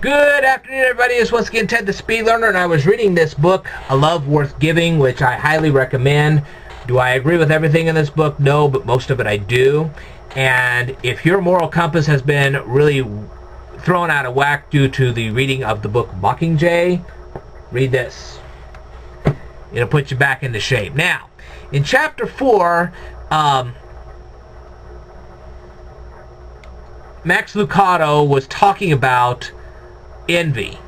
Good afternoon, everybody. It's once again Ted the Speed Learner, and I was reading this book, A Love Worth Giving, which I highly recommend. Do I agree with everything in this book? No, but most of it I do. And if your moral compass has been really thrown out of whack due to the reading of the book Mockingjay, read this. It'll put you back into shape. Now, in Chapter 4, Max Lucado was talking about envy.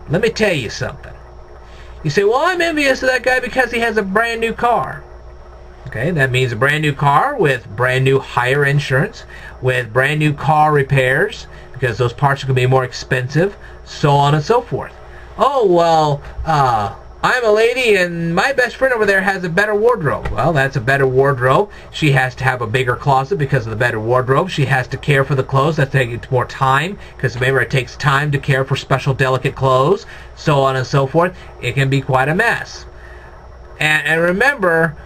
Let me tell you something. You say, well, I'm envious of that guy because he has a brand new car. Okay, that means a brand new car with brand new higher insurance, with brand new car repairs, because those parts are going to be more expensive, so on and so forth. Oh, well, I'm a lady and my best friend over there has a better wardrobe. Well, that's a better wardrobe. She has to have a bigger closet because of the better wardrobe. She has to care for the clothes. That's taking more time, because remember, it takes time to care for special delicate clothes, so on and so forth. It can be quite a mess. And remember,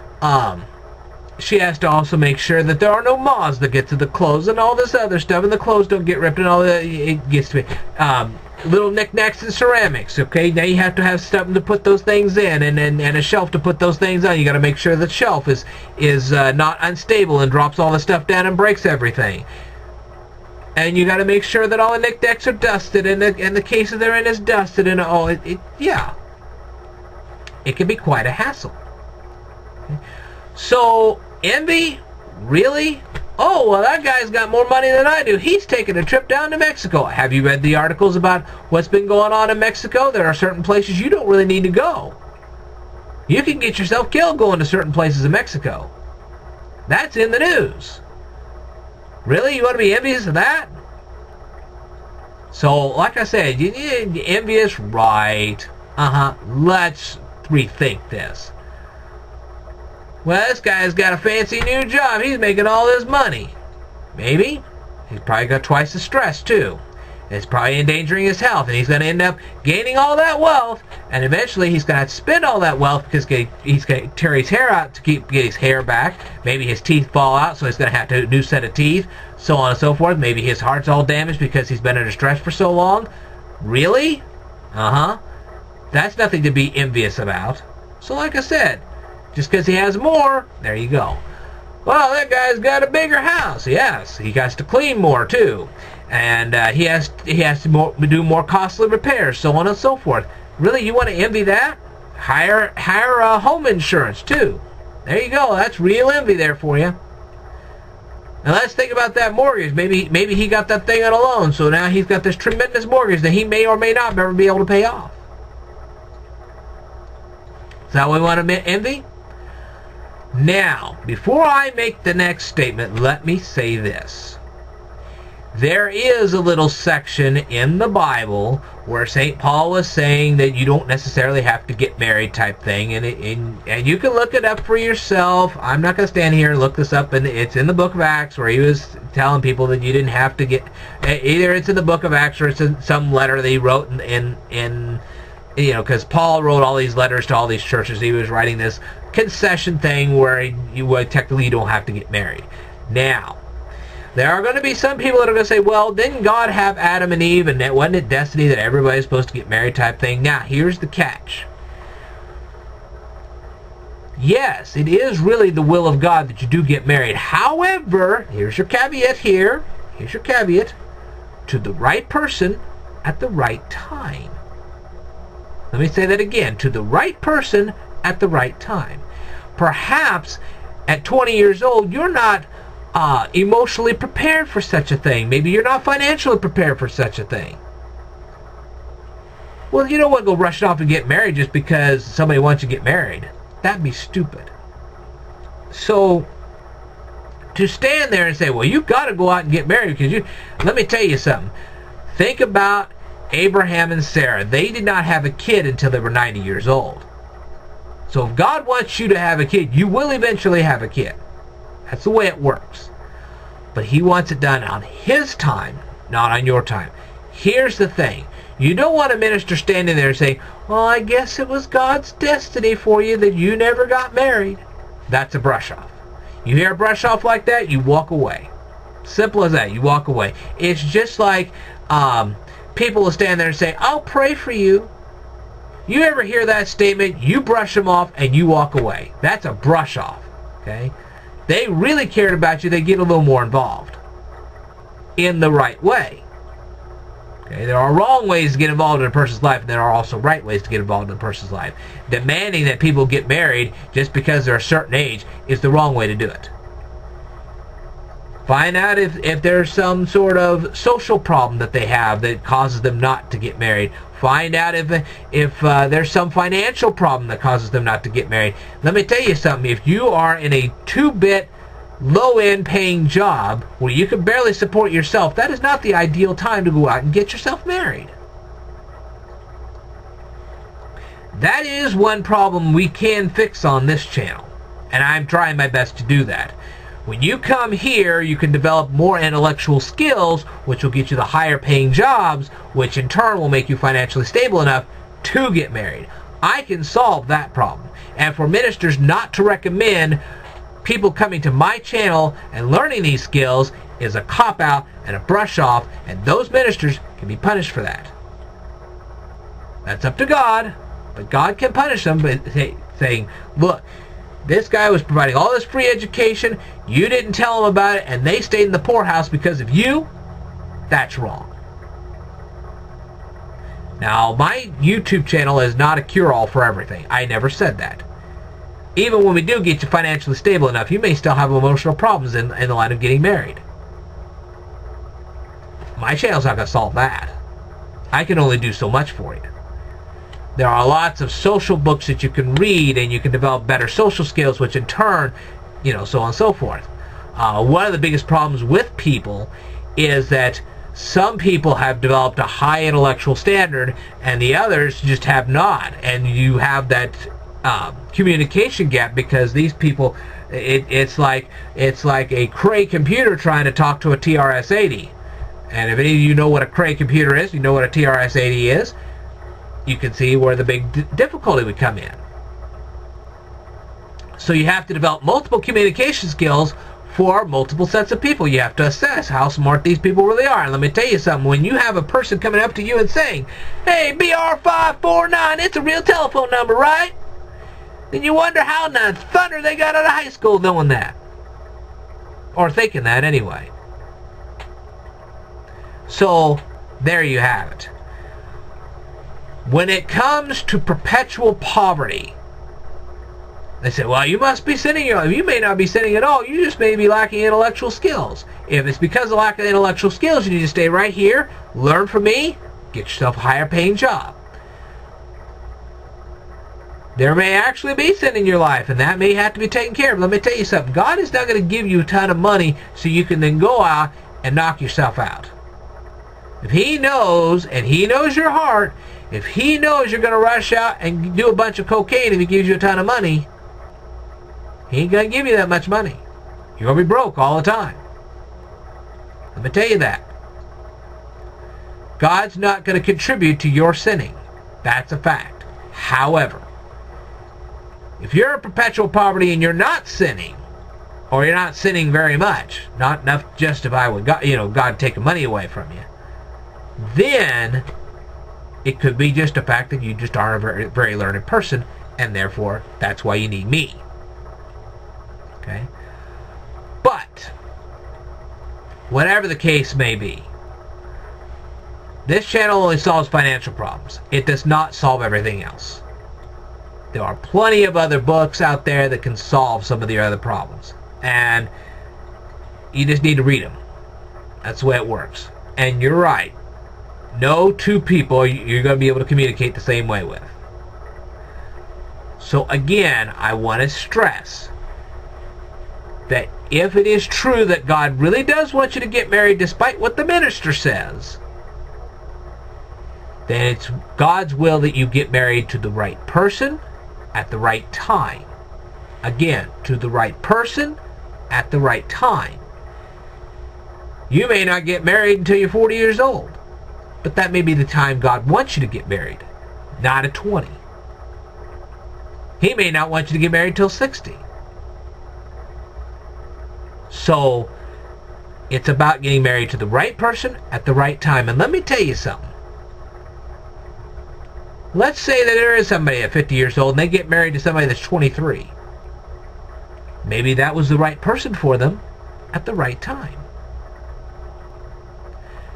she has to also make sure that there are no moths that get to the clothes and all this other stuff, and the clothes don't get ripped and all that. It gets to be little knickknacks and ceramics. Okay, now you have to have something to put those things in, and a shelf to put those things on. You got to make sure the shelf is not unstable and drops all the stuff down and breaks everything. And you got to make sure that all the knickknacks are dusted and the case they're in is dusted and all. Yeah, it can be quite a hassle. Okay. So envy, really? Oh, well, that guy's got more money than I do. He's taking a trip down to Mexico. Have you read the articles about what's been going on in Mexico? There are certain places you don't really need to go. You can get yourself killed going to certain places in Mexico. That's in the news. Really? You want to be envious of that? So, like I said, you need envious, right? Let's rethink this. Well, this guy's got a fancy new job. He's making all this money. Maybe. He's probably got twice the stress, too. It's probably endangering his health, and he's going to end up gaining all that wealth, and eventually he's going to have to spend all that wealth because he's going to tear his hair out to get his hair back. Maybe his teeth fall out, so he's going to have to do a new set of teeth, so on and so forth. Maybe his heart's all damaged because he's been under stress for so long. Really? That's nothing to be envious about. So like I said, just because he has more, there you go. Well, that guy's got a bigger house. Yes, he has to clean more too, and he has to do more costly repairs, so on and so forth. Really, you want to envy that? Hire home insurance too. There you go. That's real envy there for you. Now let's think about that mortgage. Maybe he got that thing on a loan, so now he's got this tremendous mortgage that he may or may not ever be able to pay off. Is that what we want to envy? Now, before I make the next statement, let me say this. There is a little section in the Bible where St. Paul was saying that you don't necessarily have to get married type thing, and you can look it up for yourself. I'm not going to stand here and look this up, and it's in the book of Acts where he was telling people that you didn't have to get, either it's in the book of Acts or it's in some letter that he wrote in you know, because Paul wrote all these letters to all these churches. He was writing this concession thing where technically you don't have to get married. Now, there are going to be some people that are going to say, well, didn't God have Adam and Eve, and wasn't it destiny that everybody's supposed to get married type thing? Now, here's the catch. Yes, it is really the will of God that you do get married. However, here's your caveat here. Here's your caveat. To the right person at the right time. Let me say that again. To the right person at the right time. Perhaps at 20 years old, you're not emotionally prepared for such a thing. Maybe you're not financially prepared for such a thing. Well, you don't want to go rush off and get married just because somebody wants you to get married. That'd be stupid. So, to stand there and say, well, you've got to go out and get married because let me tell you something. Think about Abraham and Sarah. They did not have a kid until they were 90 years old. So if God wants you to have a kid, you will eventually have a kid. That's the way it works. But he wants it done on his time, not on your time. Here's the thing. You don't want a minister standing there saying, well, I guess it was God's destiny for you that you never got married. That's a brush off. You hear a brush off like that, you walk away. Simple as that. You walk away. It's just like people will stand there and say, I'll pray for you. You ever hear that statement? You brush them off and you walk away. That's a brush off. Okay? They really cared about you. They get a little more involved in the right way. Okay? There are wrong ways to get involved in a person's life, and there are also right ways to get involved in a person's life. Demanding that people get married just because they're a certain age is the wrong way to do it. Find out if there's some sort of social problem that they have that causes them not to get married. Find out if there's some financial problem that causes them not to get married. Let me tell you something. If you are in a 2-bit, low-end paying job where you can barely support yourself, that is not the ideal time to go out and get yourself married. That is one problem we can fix on this channel, and I'm trying my best to do that. When you come here, you can develop more intellectual skills, which will get you the higher paying jobs, which in turn will make you financially stable enough to get married. I can solve that problem. And for ministers not to recommend people coming to my channel and learning these skills is a cop-out and a brush-off, and those ministers can be punished for that. That's up to God, but God can punish them by saying, look, this guy was providing all this free education, you didn't tell them about it, and they stayed in the poorhouse because of you. That's wrong. Now, my YouTube channel is not a cure-all for everything. I never said that. Even when we do get you financially stable enough, you may still have emotional problems in the line of getting married. My channel's not going to solve that. I can only do so much for you. There are lots of social books that you can read, and you can develop better social skills, which in turn, so on and so forth. One of the biggest problems with people is that some people have developed a high intellectual standard, and the others just have not. And you have that communication gap because these people, it's like a Cray computer trying to talk to a TRS-80. And if any of you know what a Cray computer is, you know what a TRS-80 is, you can see where the big difficulty would come in. So you have to develop multiple communication skills for multiple sets of people. You have to assess how smart these people really are. And let me tell you something, when you have a person coming up to you and saying, hey, BR549, it's a real telephone number, right? Then you wonder how in the thunder they got out of high school knowing that. Or thinking that anyway. So, there you have it. When it comes to perpetual poverty, they say, well, you must be sinning. You may not be sinning at all. You just may be lacking intellectual skills. If it's because of lack of intellectual skills, you need to stay right here, learn from me, get yourself a higher paying job. There may actually be sin in your life, and that may have to be taken care of. Let me tell you something. God is not going to give you a ton of money so you can then go out and knock yourself out. If He knows, and He knows your heart, if He knows you're going to rush out and do a bunch of cocaine if He gives you a ton of money, He ain't going to give you that much money. You're going to be broke all the time. Let me tell you that. God's not going to contribute to your sinning. That's a fact. However, if you're in perpetual poverty and you're not sinning, or you're not sinning very much, not enough to justify with God, God taking money away from you, then it could be just a fact that you just aren't a very, very learned person, and therefore that's why you need me. Okay? But whatever the case may be, this channel only solves financial problems. It does not solve everything else. There are plenty of other books out there that can solve some of the other problems. And you just need to read them. That's the way it works. And you're right. No two people you're going to be able to communicate the same way with. So again, I want to stress that if it is true that God really does want you to get married despite what the minister says, then it's God's will that you get married to the right person at the right time. Again, to the right person at the right time. You may not get married until you're 40 years old, but that may be the time God wants you to get married, not at 20. He may not want you to get married till 60. So, it's about getting married to the right person at the right time. And let me tell you something. Let's say that there is somebody at 50 years old and they get married to somebody that's 23. Maybe that was the right person for them at the right time.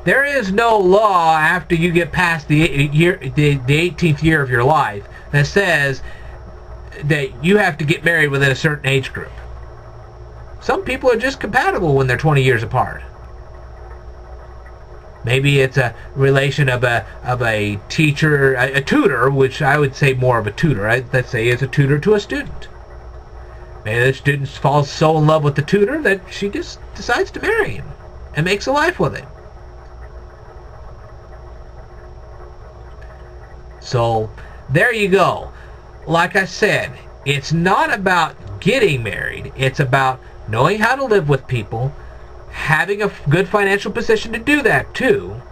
There is no law after you get past the 18th year of your life that says that you have to get married within a certain age group. Some people are just compatible when they're 20 years apart. Maybe it's a relation of a teacher, a tutor, which I would say more of a tutor. Let's say it's a tutor to a student. Maybe the student falls so in love with the tutor that she just decides to marry him and makes a life with him. So there you go. Like I said, it's not about getting married. It's about knowing how to live with people, having a good financial position to do that too,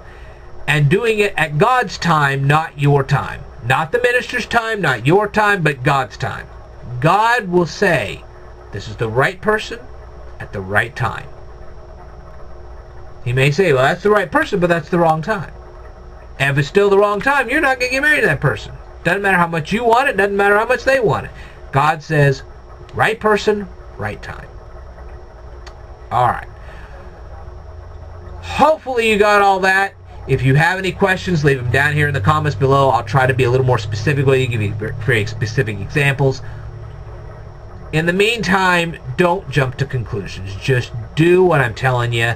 and doing it at God's time, not your time. Not the minister's time, not your time, but God's time. God will say, this is the right person at the right time. He may say, well, that's the right person, but that's the wrong time. And if it's still the wrong time, you're not going to get married to that person. Doesn't matter how much you want it, doesn't matter how much they want it. God says, right person, right time. Alright. Hopefully you got all that. If you have any questions, leave them down here in the comments below. I'll try to be a little more specific with you, give you very specific examples. In the meantime, don't jump to conclusions. Just do what I'm telling you,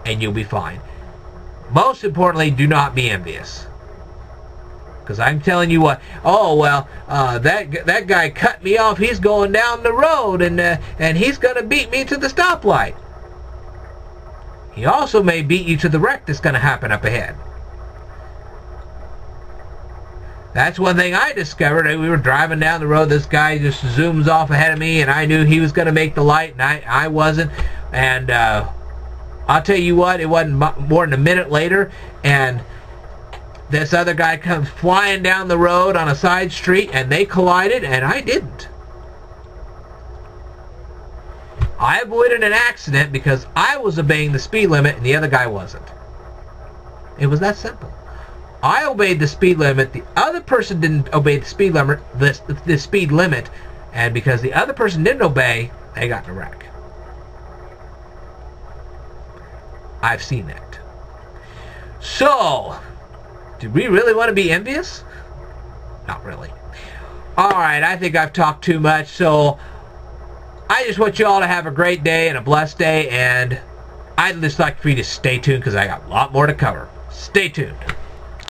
and you'll be fine. Most importantly, do not be envious. Because I'm telling you what, oh, well, that guy cut me off. He's going down the road, and he's going to beat me to the stoplight. He also may beat you to the wreck that's going to happen up ahead. That's one thing I discovered. We were driving down the road. This guy just zooms off ahead of me, and I knew he was going to make the light, and I wasn't. And I'll tell you what, it wasn't more than a minute later, and this other guy comes flying down the road on a side street, and they collided, and I didn't. I avoided an accident because I was obeying the speed limit and the other guy wasn't. It was that simple. I obeyed the speed limit. The other person didn't obey the speed limit. The speed limit, and because the other person didn't obey, they got in a wreck. I've seen that. So, do we really want to be envious? Not really. Alright, I think I've talked too much, so I just want you all to have a great day and a blessed day, and I'd just like for you to stay tuned because I got a lot more to cover. Stay tuned.